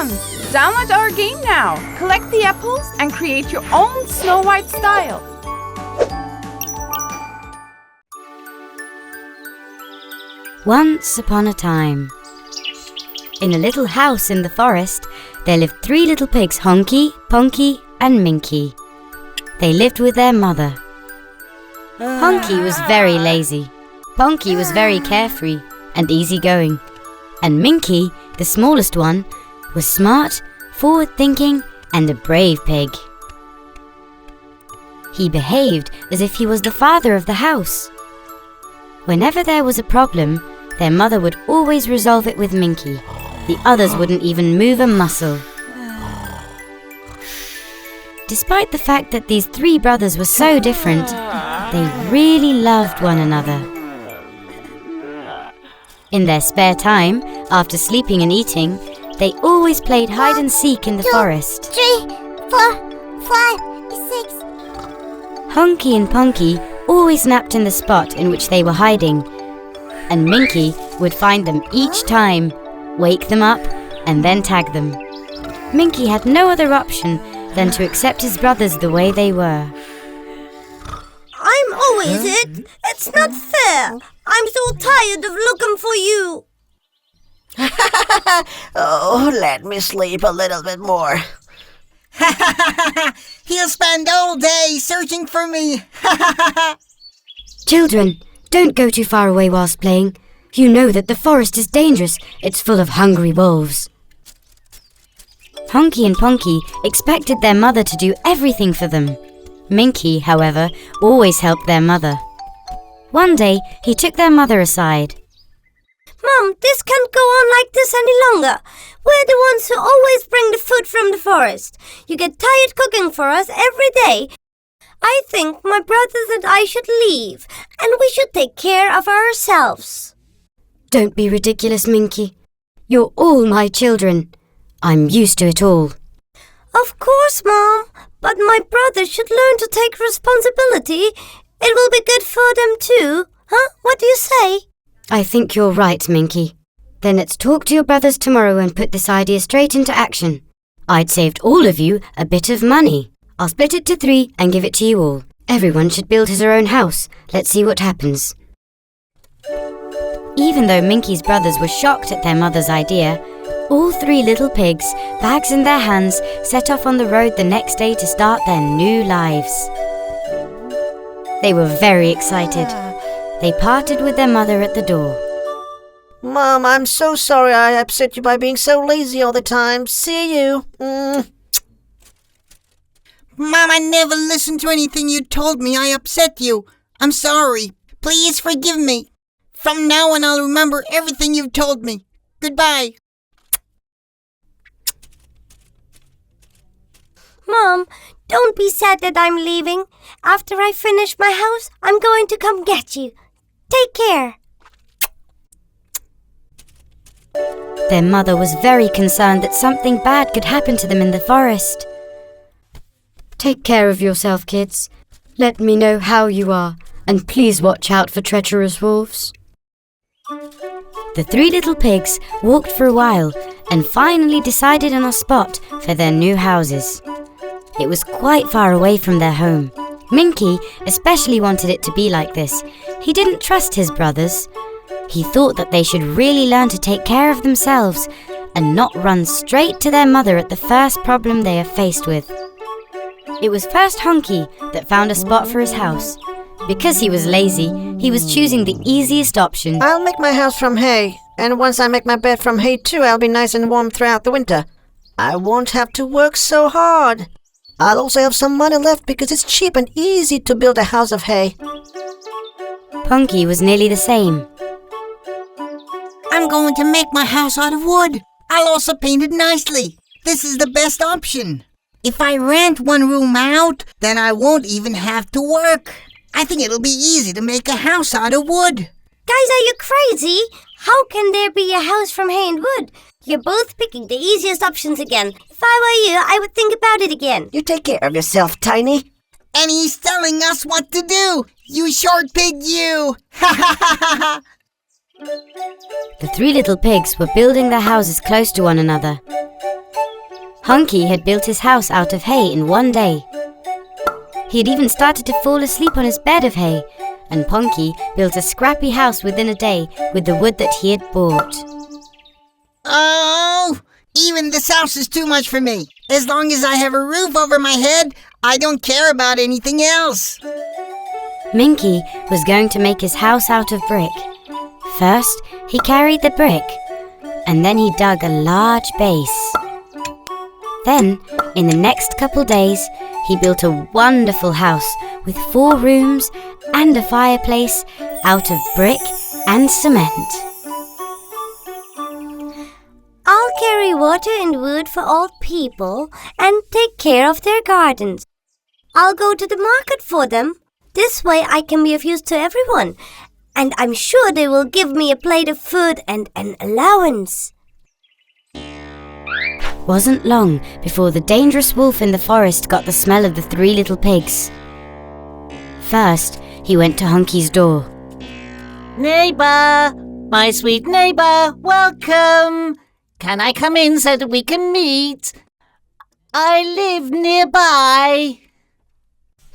on! Download our game now. Collect the apples and create your own Snow White style. Once upon a time, in a little house in the forest, there lived 3 little pigs, Honky, Ponky, and Minky. They lived with their mother. Honky was very lazy. Ponky was very carefree and easygoing. And Minky, the smallest one, was smart, forward-thinking, and a brave pig. He behaved as if he was the father of the house. Whenever there was a problem, their mother would always resolve it with Minky. The others wouldn't even move a muscle. Despite the fact that these 3 brothers were so different, they really loved one another. In their spare time, after sleeping and eating, they always played hide and seek in the forest. 3, 4, 5, 6. Honky and Ponky always napped in the spot in which they were hiding, and Minky would find them each time, wake them up, and then tag them. Minky had no other option than to accept his brothers the way they were. I'm always it. It's not fair. I'm so tired of looking for you. Oh, let me sleep a little bit more. He'll spend all day searching for me. Children, don't go too far away whilst playing. You know that the forest is dangerous. It's full of hungry wolves. Honky and Ponky expected their mother to do everything for them. Minky, however, always helped their mother. One day, he took their mother aside. Mom, this can't go on like this any longer. We're the ones who always bring the food from the forest. You get tired cooking for us every day. I think my brothers and I should leave, and we should take care of ourselves. Don't be ridiculous, Minky. You're all my children. I'm used to it all. Of course, Mom, but my brothers should learn to take responsibility. It will be good for them too. Huh? What do you say? I think you're right, Minky. Then let's talk to your brothers tomorrow and put this idea straight into action. I'd saved all of you a bit of money. I'll split it to 3 and give it to you all. Everyone should build his own house. Let's see what happens. Even though Minky's brothers were shocked at their mother's idea, all 3 little pigs, bags in their hands, set off on the road the next day to start their new lives. They were very excited. They parted with their mother at the door. Mom, I'm so sorry I upset you by being so lazy all the time. See you. Mom, I never listened to anything you told me. I upset you. I'm sorry. Please forgive me. From now on, I'll remember everything you've told me. Goodbye. Mom, don't be sad that I'm leaving. After I finish my house, I'm going to come get you. Take care. Their mother was very concerned that something bad could happen to them in the forest. Take care of yourself, kids. Let me know how you are, and please watch out for treacherous wolves. The 3 little pigs walked for a while and finally decided on a spot for their new houses. It was quite far away from their home. Minky especially wanted it to be like this. He didn't trust his brothers. He thought that they should really learn to take care of themselves and not run straight to their mother at the first problem they are faced with. It was first Honky that found a spot for his house. Because he was lazy, he was choosing the easiest option. I'll make my house from hay, and once I make my bed from hay too, I'll be nice and warm throughout the winter. I won't have to work so hard. I'll also have some money left because it's cheap and easy to build a house of hay. Ponky was nearly the same. I'm going to make my house out of wood. I'll also paint it nicely. This is the best option. If I rent one room out, then I won't even have to work. I think it'll be easy to make a house out of wood. Guys, are you crazy? How can there be a house from hay and wood? You're both picking the easiest options again. If I were you, I would think about it again. You take care of yourself, Tiny. And he's telling us what to do. You short pig, you. The 3 little pigs were building their houses close to one another. Hunky had built his house out of hay in one day. He had even started to fall asleep on his bed of hay, and Punky built a scrappy house within a day with the wood that he had bought. Oh, even this house is too much for me. As long as I have a roof over my head, I don't care about anything else. Minky was going to make his house out of brick. First, he carried the brick, and then he dug a large base. Then, in the next couple days, he built a wonderful house with 4 rooms and a fireplace out of brick and cement. I'll carry water and wood for old people and take care of their gardens. I'll go to the market for them. This way I can be of use to everyone, and I'm sure they will give me a plate of food and an allowance. Wasn't long before the dangerous wolf in the forest got the smell of the 3 little pigs. First, he went to Hunky's door. Neighbour, my sweet neighbour, welcome. Can I come in so that we can meet? I live nearby.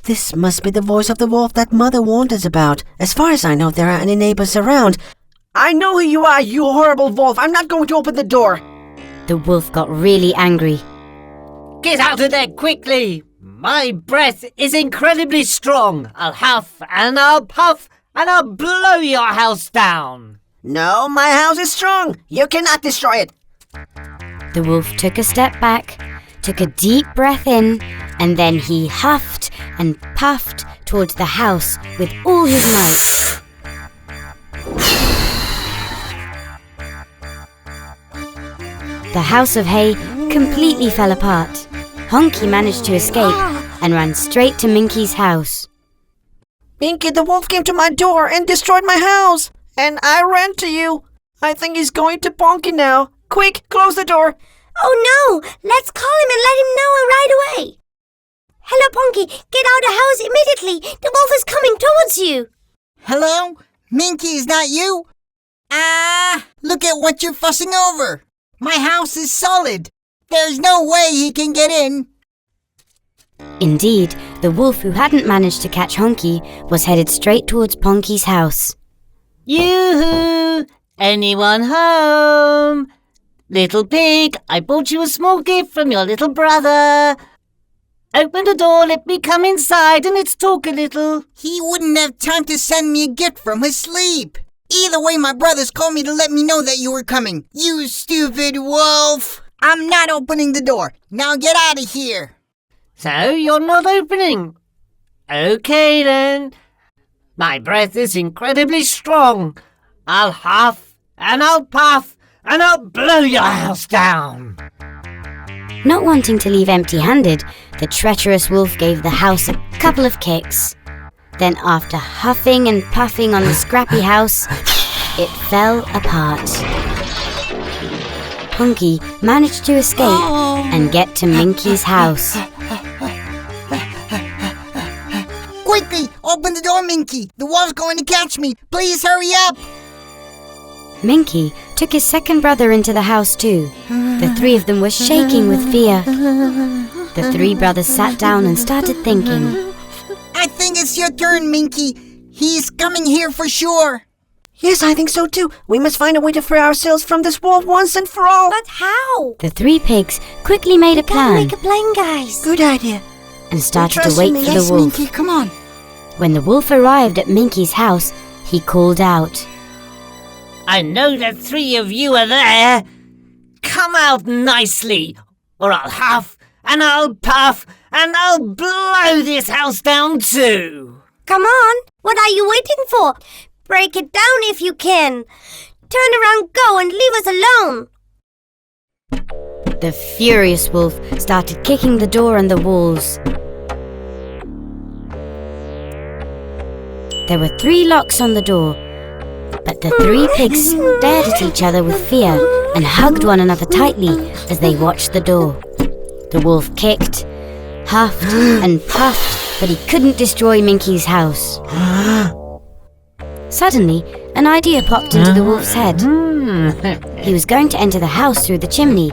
This must be the voice of the wolf that Mother warned us about. As far as I know, there aren't any neighbors around. I know who you are, you horrible wolf. I'm not going to open the door. The wolf got really angry. Get out of there quickly. My breath is incredibly strong. I'll huff and I'll puff and I'll blow your house down. No, my house is strong. You cannot destroy it. The wolf took a step back, took a deep breath in, and then he huffed and puffed towards the house with all his might. The house of hay completely fell apart. Hunky managed to escape and ran straight to Minky's house. Minky, the wolf came to my door and destroyed my house. And I ran to you. I think he's going to Punky now. Quick, close the door. Oh no! Let's call him and let him know right away. Hello, Punky. Get out of the house immediately. The wolf is coming towards you. Hello? Minky, is that you? Look at what you're fussing over. My house is solid. There's no way he can get in. Indeed, the wolf who hadn't managed to catch Hunky was headed straight towards Punky's house. Yoo-hoo! Anyone home? Little pig, I brought you a small gift from your little brother. Open the door, let me come inside and let's talk a little. He wouldn't have time to send me a gift from his sleep. Either way, my brothers called me to let me know that you were coming. You stupid wolf. I'm not opening the door. Now get out of here. So you're not opening? Okay then. My breath is incredibly strong. I'll huff and I'll puff and I'll blow your house down. Not wanting to leave empty-handed, the treacherous wolf gave the house a couple of kicks. Then after huffing and puffing on the scrappy house, it fell apart. Punky managed to escape and get to Minky's house. Quickly, open the door, Minky. The wolf's going to catch me. Please hurry up. Minky took his second brother into the house too. The 3 of them were shaking with fear. The 3 brothers sat down and started thinking. I think it's your turn, Minky. He's coming here for sure. Yes, I think so too. We must find a way to free ourselves from this wolf once and for all. But how? The 3 pigs quickly made a Gotta plan make a plan, guys. Good idea. and started to Trust wait me. for Yes, the wolf. Minky, come on. When the wolf arrived at Minky's house, he called out, I know that 3 of you are there. Come out nicely, or I'll huff and I'll puff and I'll blow this house down too. Come on, what are you waiting for? Break it down if you can. Turn around, go, and leave us alone. The furious wolf started kicking the door and the walls. There were 3 locks on the door, but the 3 pigs stared at each other with fear and hugged one another tightly as they watched the door. The wolf kicked, huffed and puffed, but he couldn't destroy Minky's house. Suddenly, an idea popped into the wolf's head. He was going to enter the house through the chimney.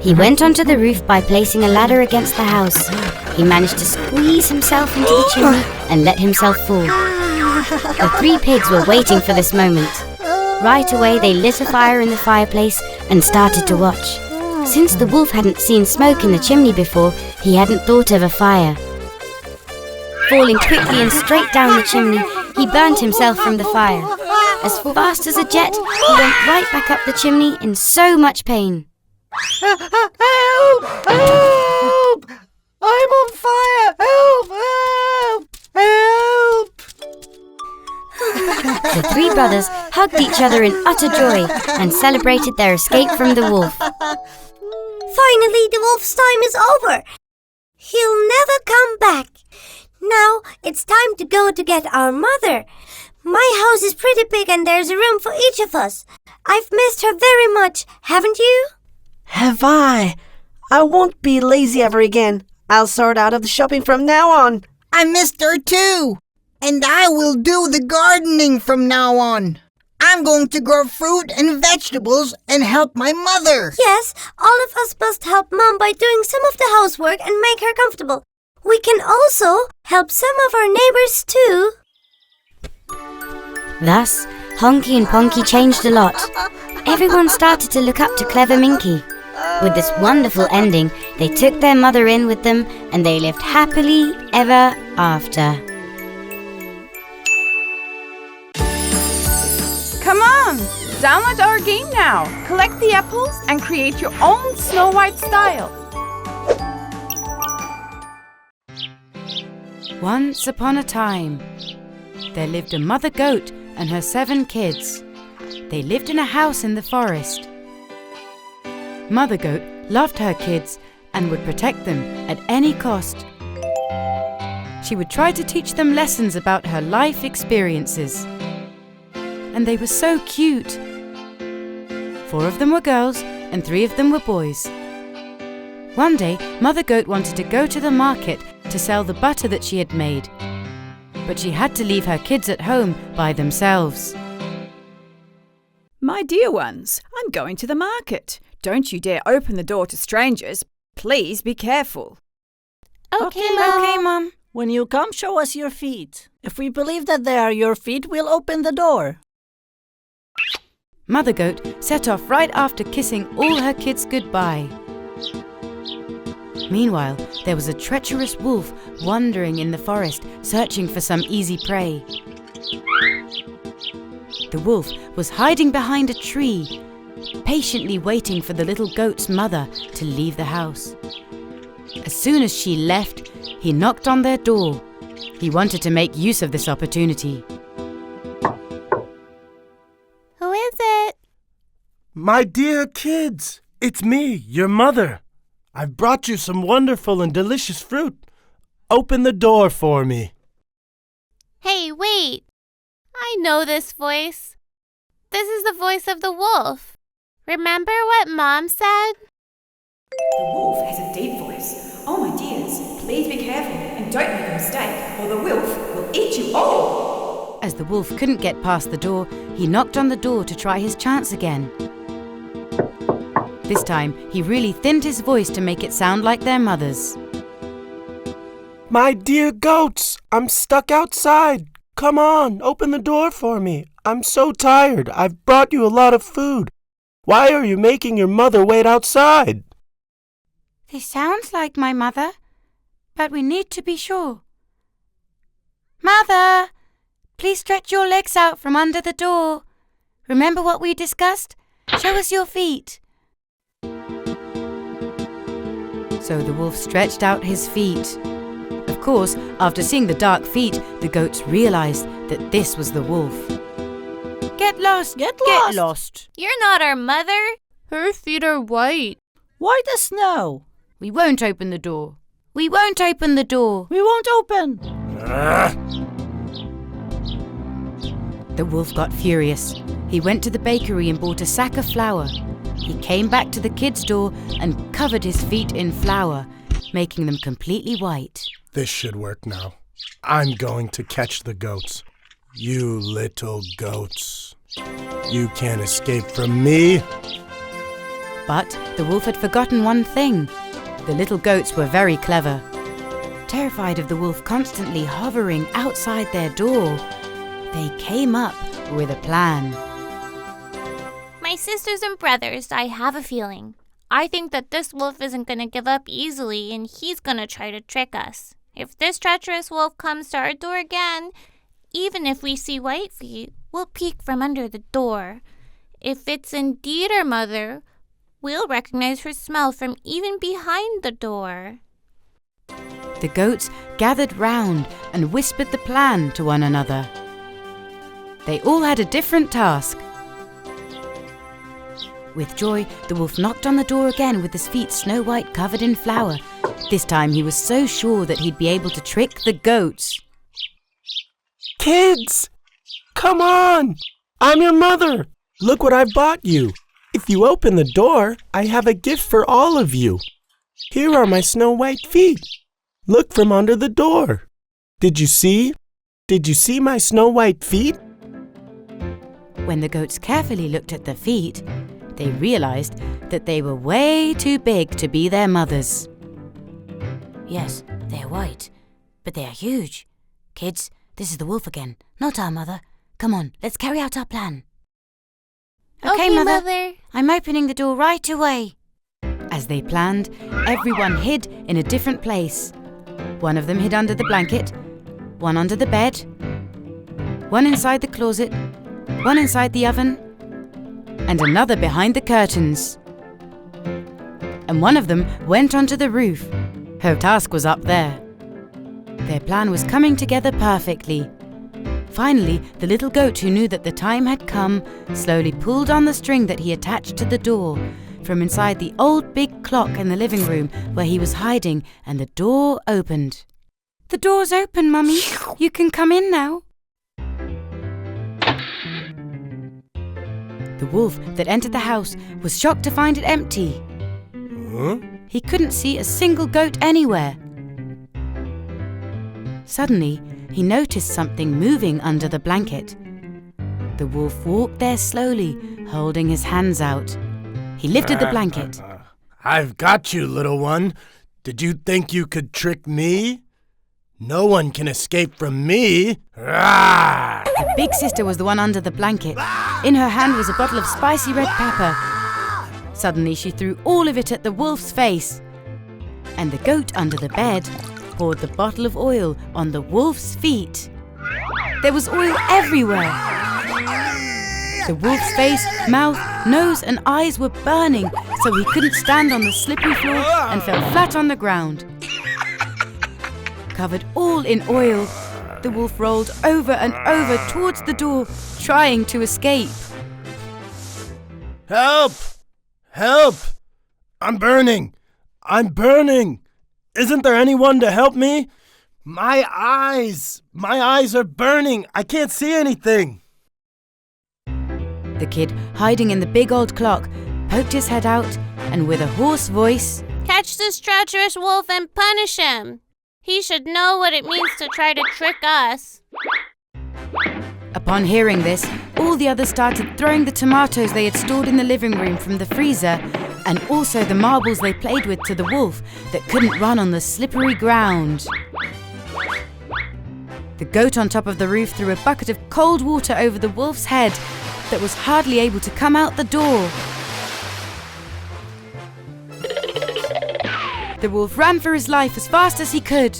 He went onto the roof by placing a ladder against the house. He managed to squeeze himself into the chimney and let himself fall. The 3 pigs were waiting for this moment. Right away they lit a fire in the fireplace and started to watch. Since the wolf hadn't seen smoke in the chimney before, he hadn't thought of a fire. Falling quickly and straight down the chimney, he burnt himself from the fire. As fast as a jet, he went right back up the chimney in so much pain. Help! Help! I'm on fire! Help! Help! Help! The 3 brothers hugged each other in utter joy and celebrated their escape from the wolf. Finally, the wolf's time is over. He'll never come back. Now it's time to go to get our mother. My house is pretty big and there's a room for each of us. I've missed her very much, haven't you? Have I? I won't be lazy ever again. I'll sort out of the shopping from now on. I missed her too. And I will do the gardening from now on. I'm going to grow fruit and vegetables and help my mother. Yes, all of us must help Mom by doing some of the housework and make her comfortable. We can also help some of our neighbors too. Thus, Honky and Ponky changed a lot. Everyone started to look up to Clever Minky. With this wonderful ending, they took their mother in with them and they lived happily ever after. Come on! Download our game now. Collect the apples and create your own Snow White style. Once upon a time, there lived a mother goat and her 7 kids. They lived in a house in the forest. Mother goat loved her kids and would protect them at any cost. She would try to teach them lessons about her life experiences. And they were so cute. 4 of them were girls and 3 of them were boys. One day, Mother Goat wanted to go to the market to sell the butter that she had made. But she had to leave her kids at home by themselves. My dear ones, I'm going to the market. Don't you dare open the door to strangers. Please be careful. Okay, Mom. Okay, Mom. When you come, show us your feet. If we believe that they are your feet, we'll open the door. Mother Goat set off right after kissing all her kids goodbye. Meanwhile, there was a treacherous wolf wandering in the forest, searching for some easy prey. The wolf was hiding behind a tree, patiently waiting for the little goat's mother to leave the house. As soon as she left, he knocked on their door. He wanted to make use of this opportunity. Who is it? My dear kids, it's me, your mother. I've brought you some wonderful and delicious fruit. Open the door for me. Hey, wait! I know this voice. This is the voice of the wolf. Remember what Mom said? The wolf has a deep voice. Oh, my dears, please be careful and don't make a mistake, or the wolf will eat you all. As the wolf couldn't get past the door, he knocked on the door to try his chance again. This time, he really thinned his voice to make it sound like their mother's. My dear goats, I'm stuck outside. Come on, open the door for me. I'm so tired. I've brought you a lot of food. Why are you making your mother wait outside? This sounds like my mother, but we need to be sure. Mother, please stretch your legs out from under the door. Remember what we discussed? Show us your feet. So the wolf stretched out his feet. Of course, after seeing the dark feet, the goats realized that this was the wolf. Get lost! Get lost! You're not our mother. Her feet are white. Why the snow? We won't open the door. We won't open the door. We won't open. The wolf got furious. He went to the bakery and bought a sack of flour. He came back to the kids' door and covered his feet in flour, making them completely white. This should work now. I'm going to catch the goats. You little goats. You can't escape from me. But the wolf had forgotten one thing. The little goats were very clever. Terrified of the wolf constantly hovering outside their door, they came up with a plan. My sisters and brothers, I have a feeling. I think that this wolf isn't going to give up easily, and he's going to try to trick us. If this treacherous wolf comes to our door again, even if we see white feet, we'll peek from under the door. If it's indeed our mother, we'll recognize her smell from even behind the door. The goats gathered round and whispered the plan to one another. They all had a different task. With joy, the wolf knocked on the door again with his feet snow-white covered in flour. This time he was so sure that he'd be able to trick the goats. Kids, come on! I'm your mother. Look what I bought you. If you open the door, I have a gift for all of you. Here are my snow-white feet. Look from under the door. Did you see? Did you see my snow-white feet? When the goats carefully looked at the feet, they realized that they were way too big to be their mothers. Yes, they're white, but they are huge. Kids, this is the wolf again, not our mother. Come on, let's carry out our plan. Okay, Mother. I'm opening the door right away. As they planned, everyone hid in a different place. One of them hid under the blanket, one under the bed, one inside the closet, one inside the oven, and another behind the curtains. And one of them went onto the roof. Her task was up there. Their plan was coming together perfectly. Finally, the little goat who knew that the time had come slowly pulled on the string that he attached to the door from inside the old big clock in the living room where he was hiding, and the door opened. The door's open, Mummy. You can come in now. The wolf that entered the house was shocked to find it empty. Huh? He couldn't see a single goat anywhere. Suddenly, he noticed something moving under the blanket. The wolf walked there slowly, holding his hands out. He lifted the blanket. I've got you, little one. Did you think you could trick me? No one can escape from me. Ah! The big sister was the one under the blanket. In her hand was a bottle of spicy red pepper. Suddenly she threw all of it at the wolf's face. And the goat under the bed poured the bottle of oil on the wolf's feet. There was oil everywhere. The wolf's face, mouth, nose and eyes were burning, so he couldn't stand on the slippery floor and fell flat on the ground. Covered all in oil, the wolf rolled over and over towards the door, trying to escape. Help! Help! I'm burning! I'm burning! Isn't there anyone to help me? My eyes are burning! I can't see anything! The kid, hiding in the big old clock, poked his head out and with a hoarse voice, Catch this treacherous wolf and punish him. He should know what it means to try to trick us. Upon hearing this, all the others started throwing the tomatoes they had stored in the living room from the freezer and also the marbles they played with to the wolf that couldn't run on the slippery ground. The goat on top of the roof threw a bucket of cold water over the wolf's head that was hardly able to come out the door. The wolf ran for his life as fast as he could.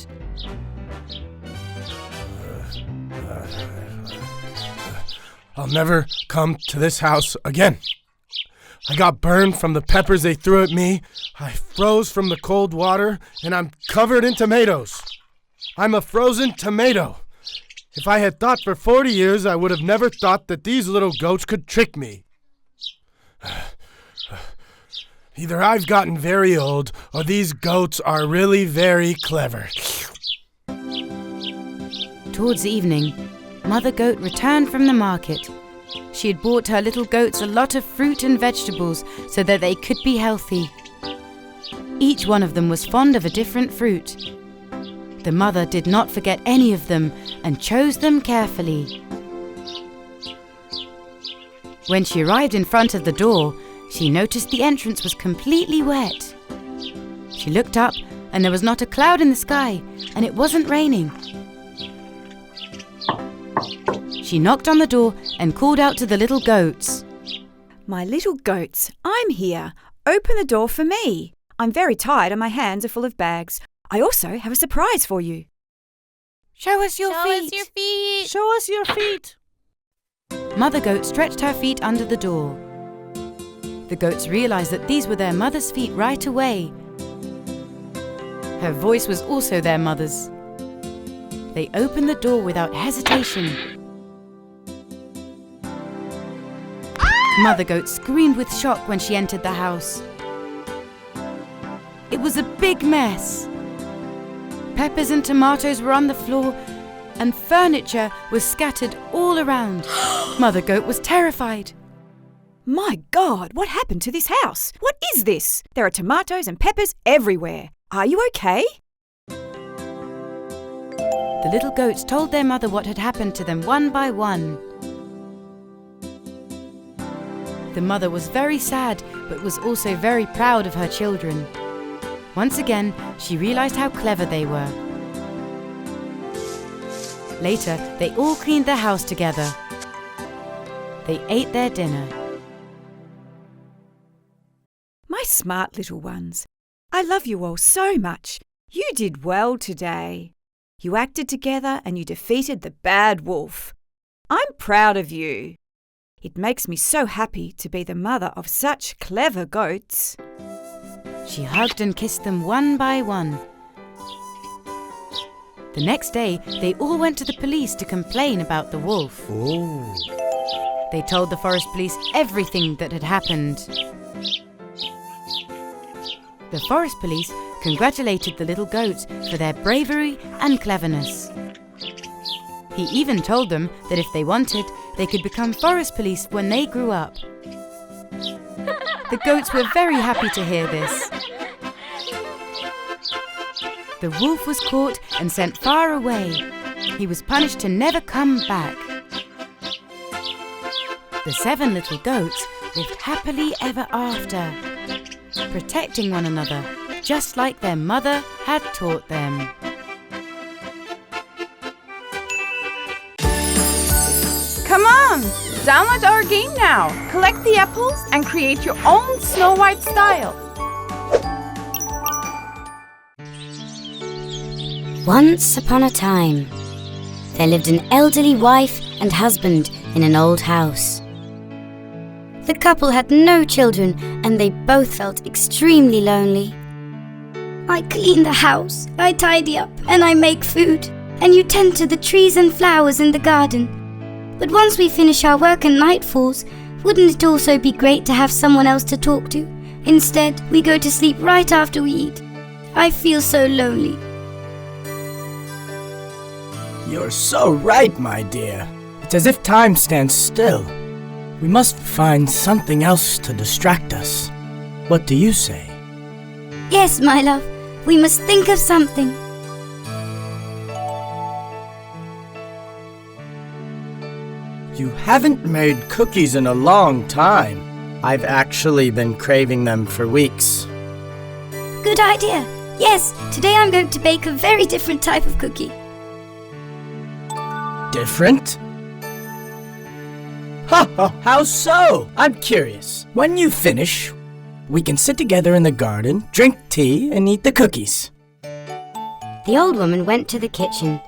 I'll never come to this house again. I got burned from the peppers they threw at me. I froze from the cold water, and I'm covered in tomatoes. I'm a frozen tomato. If I had thought for 40 years, I would have never thought that these little goats could trick me. Either I've gotten very old, or these goats are really very clever. Towards evening, Mother Goat returned from the market. She had bought her little goats a lot of fruit and vegetables so that they could be healthy. Each one of them was fond of a different fruit. The mother did not forget any of them and chose them carefully. When she arrived in front of the door, she noticed the entrance was completely wet. She looked up and there was not a cloud in the sky, and it wasn't raining. She knocked on the door and called out to the little goats. My little goats, I'm here. Open the door for me. I'm very tired and my hands are full of bags. I also have a surprise for you. Show us your Show feet. us your feet. Show us your feet. Mother Goat stretched her feet under the door. The goats realized that these were their mother's feet right away. Her voice was also their mother's. They opened the door without hesitation. Mother Goat screamed with shock when she entered the house. It was a big mess. Peppers and tomatoes were on the floor, and furniture was scattered all around. Mother Goat was terrified. My God, what happened to this house? What is this? There are tomatoes and peppers everywhere. Are you okay? The little goats told their mother what had happened to them one by one. The mother was very sad, but was also very proud of her children. Once again, she realized how clever they were. Later, they all cleaned their house together. They ate their dinner. My smart little ones, I love you all so much. You did well today. You acted together and you defeated the bad wolf. I'm proud of you. It makes me so happy to be the mother of such clever goats. She hugged and kissed them one by one. The next day, they all went to the police to complain about the wolf. Oh. They told the forest police everything that had happened. The forest police congratulated the little goats for their bravery and cleverness. He even told them that if they wanted, they could become forest police when they grew up. The goats were very happy to hear this. The wolf was caught and sent far away. He was punished to never come back. The 7 little goats lived happily ever after, protecting one another, just like their mother had taught them. Come on! Download our game now! Collect the apples and create your own Snow White style! Once upon a time, there lived an elderly wife and husband in an old house. The couple had no children and they both felt extremely lonely. I clean the house, I tidy up, and I make food. And you tend to the trees and flowers in the garden. But once we finish our work and night falls, wouldn't it also be great to have someone else to talk to? Instead, we go to sleep right after we eat. I feel so lonely. You're so right, my dear. It's as if time stands still. We must find something else to distract us. What do you say? Yes, my love. We must think of something. You haven't made cookies in a long time. I've actually been craving them for weeks. Good idea. Yes, today I'm going to bake a very different type of cookie. Different? Ha ha! How so? I'm curious. When you finish, we can sit together in the garden, drink tea, and eat the cookies. The old woman went to the kitchen.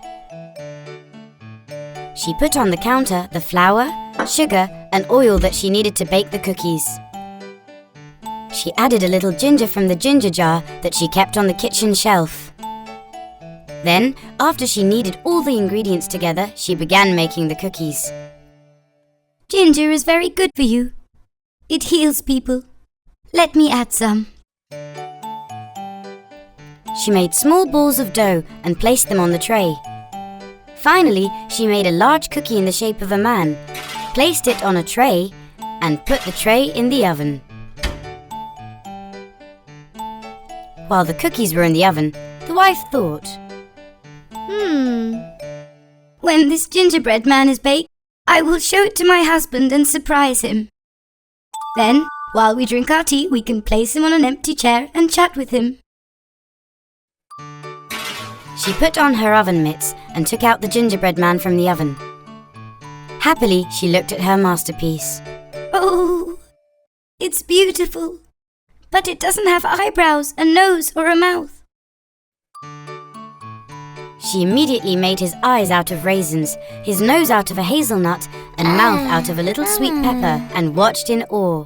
She put on the counter the flour, sugar, and oil that she needed to bake the cookies. She added a little ginger from the ginger jar that she kept on the kitchen shelf. Then, after she kneaded all the ingredients together, she began making the cookies. Ginger is very good for you. It heals people. Let me add some. She made small balls of dough and placed them on the tray. Finally, she made a large cookie in the shape of a man, placed it on a tray, and put the tray in the oven. While the cookies were in the oven, the wife thought, When this gingerbread man is baked, I will show it to my husband and surprise him. Then While we drink our tea, we can place him on an empty chair and chat with him. She put on her oven mitts and took out the gingerbread man from the oven. Happily, she looked at her masterpiece. Oh, it's beautiful, but it doesn't have eyebrows, a nose, or a mouth. She immediately made his eyes out of raisins, his nose out of a hazelnut, and mouth out of a little sweet pepper, and watched in awe.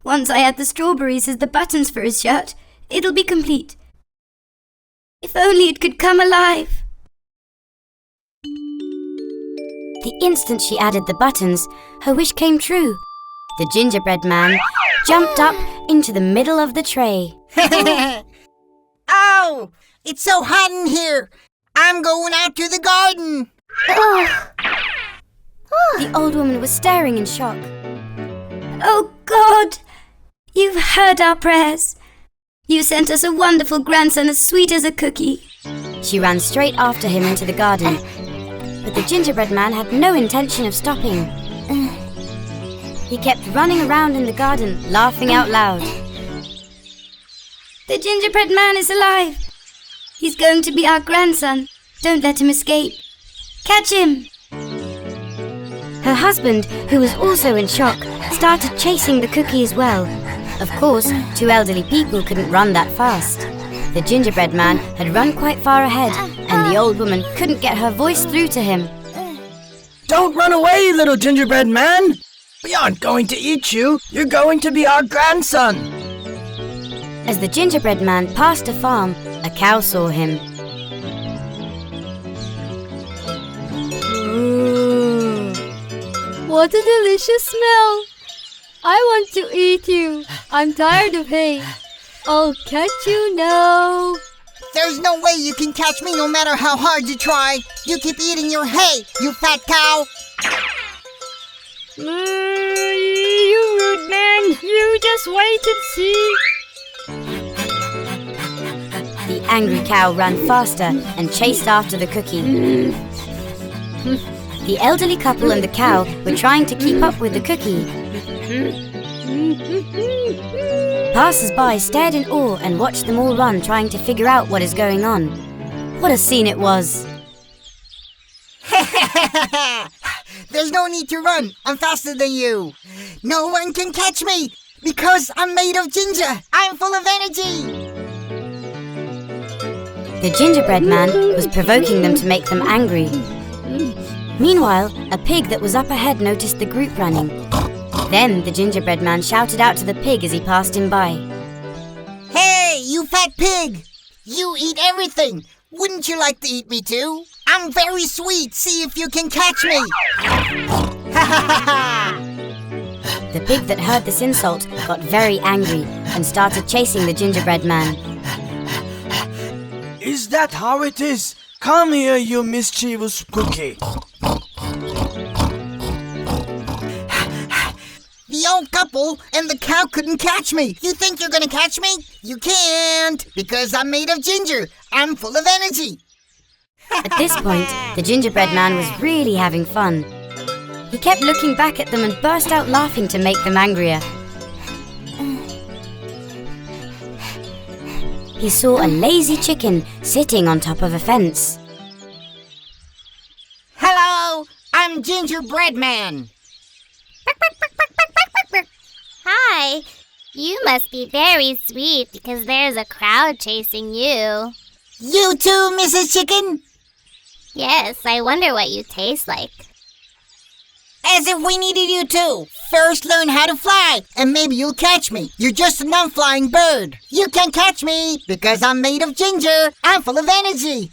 Once I add the strawberries as the buttons for his shirt, it'll be complete. If only it could come alive. The instant she added the buttons, her wish came true. The gingerbread man jumped up into the middle of the tray. Ow! It's so hot in here. I'm going out to the garden. The old woman was staring in shock. Oh God, you've heard our prayers. You sent us a wonderful grandson as sweet as a cookie. She ran straight after him into the garden, but the gingerbread man had no intention of stopping. He kept running around in the garden, laughing out loud. The gingerbread man is alive. He's going to be our grandson. Don't let him escape. Catch him! Her husband, who was also in shock, started chasing the cookie as well. Of course, two elderly people couldn't run that fast. The gingerbread man had run quite far ahead, and the old woman couldn't get her voice through to him. Don't run away, little gingerbread man! We aren't going to eat you. You're going to be our grandson. As the gingerbread man passed a farm, a cow saw him. What a delicious smell! I want to eat you. I'm tired of hay. I'll catch you now. There's no way you can catch me no matter how hard you try. You keep eating your hay, you fat cow. You rude man. You just wait and see. The angry cow ran faster and chased after the cookie. The elderly couple and the cow were trying to keep up with the cookie. Passers-by stared in awe and watched them all run, trying to figure out what is going on. What a scene it was! There's no need to run. I'm faster than you. No one can catch me because I'm made of ginger. I'm full of energy. The gingerbread man was provoking them to make them angry. Meanwhile, a pig that was up ahead noticed the group running. Then the gingerbread man shouted out to the pig as he passed him by. Hey, you fat pig! You eat everything. Wouldn't you like to eat me too? I'm very sweet. See if you can catch me. The pig that heard this insult got very angry and started chasing the gingerbread man. Is that how it is? Come here, you mischievous cookie. The old couple and the cow couldn't catch me. You think you're gonna catch me? You can't, because I'm made of ginger. I'm full of energy. At this point, the gingerbread man was really having fun. He kept looking back at them and burst out laughing to make them angrier. He saw a lazy chicken sitting on top of a fence. Hello, I'm Gingerbread Man. Hi. You must be very sweet because there's a crowd chasing you. You too, Mrs. Chicken? Yes, I wonder what you taste like. As if we needed you too. First learn how to fly, and maybe you'll catch me. You're just a non-flying bird. You can't catch me because I'm made of ginger. I'm full of energy.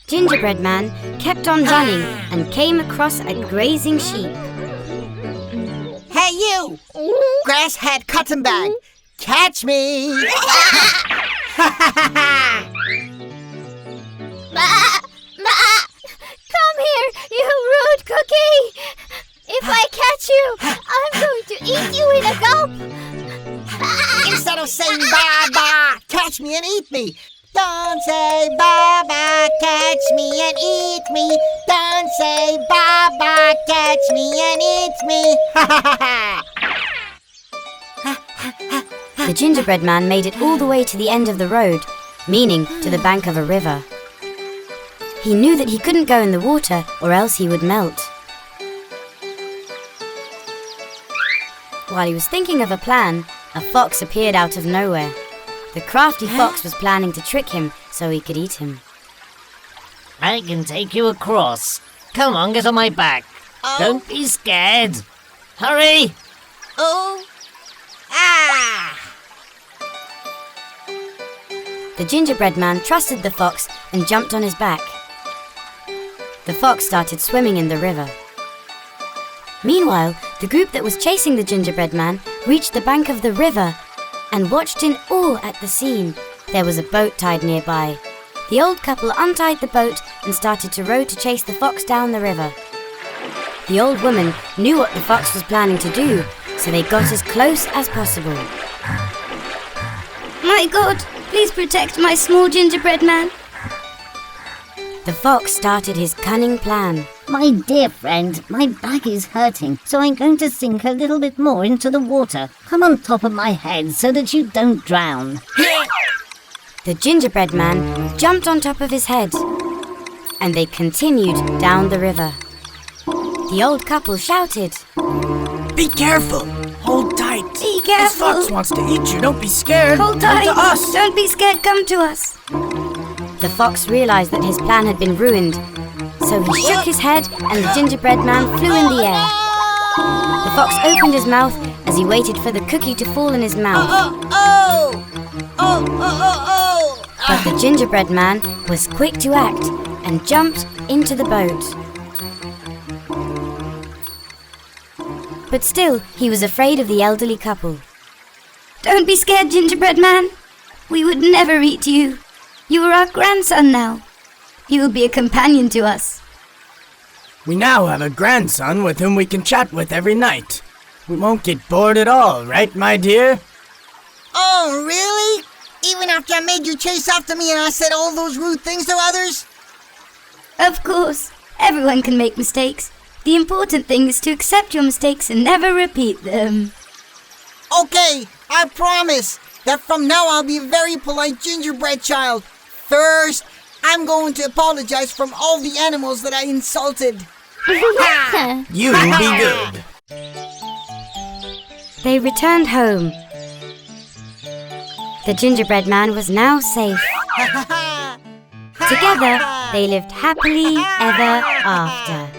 Gingerbread Man kept on running and came across a grazing sheep. Hey you! Grass head cotton bag. Catch me! Come here, you rude cookie! If I catch you, I'm going to eat you in a gulp! Instead of saying bye-bye, catch me and eat me. Don't say bye-bye, catch me and eat me. Don't The gingerbread man made it all the way to the end of the road, meaning to the bank of a river. He knew that he couldn't go in the water or else he would melt. While he was thinking of a plan, a fox appeared out of nowhere. The crafty fox was planning to trick him so he could eat him. I can take you across. Come on, get on my back. Oh. Don't be scared. Hurry! Oh! Ah! The gingerbread man trusted the fox and jumped on his back. The fox started swimming in the river. Meanwhile, the group that was chasing the gingerbread man reached the bank of the river and watched in awe at the scene. There was a boat tied nearby. The old couple untied the boat and started to row to chase the fox down the river. The old woman knew what the fox was planning to do, so they got as close as possible. My God, please protect my small gingerbread man. The fox started his cunning plan. My dear friend, my back is hurting, so I'm going to sink a little bit more into the water. Come on top of my head so that you don't drown. The gingerbread man jumped on top of his head, and they continued down the river. The old couple shouted, Be careful! Hold tight! Be careful! This fox wants to eat you, don't be scared! Hold tight! Come to us! Don't be scared, come to us! The fox realized that his plan had been ruined, so he shook his head and the gingerbread man flew in the air. The fox opened his mouth as he waited for the cookie to fall in his mouth. But the gingerbread man was quick to act and jumped into the boat. But still, he was afraid of the elderly couple. Don't be scared, gingerbread man. We would never eat you. You are our grandson now. You will be a companion to us. We now have a grandson with whom we can chat with every night. We won't get bored at all, right, my dear? Oh, really? Even after I made you chase after me and I said all those rude things to others? Of course. Everyone can make mistakes. The important thing is to accept your mistakes and never repeat them. Okay, I promise that from now I'll be a very polite gingerbread child. First, I'm going to apologize from all the animals that I insulted. You will be good. They returned home. The gingerbread man was now safe. Together, they lived happily ever after.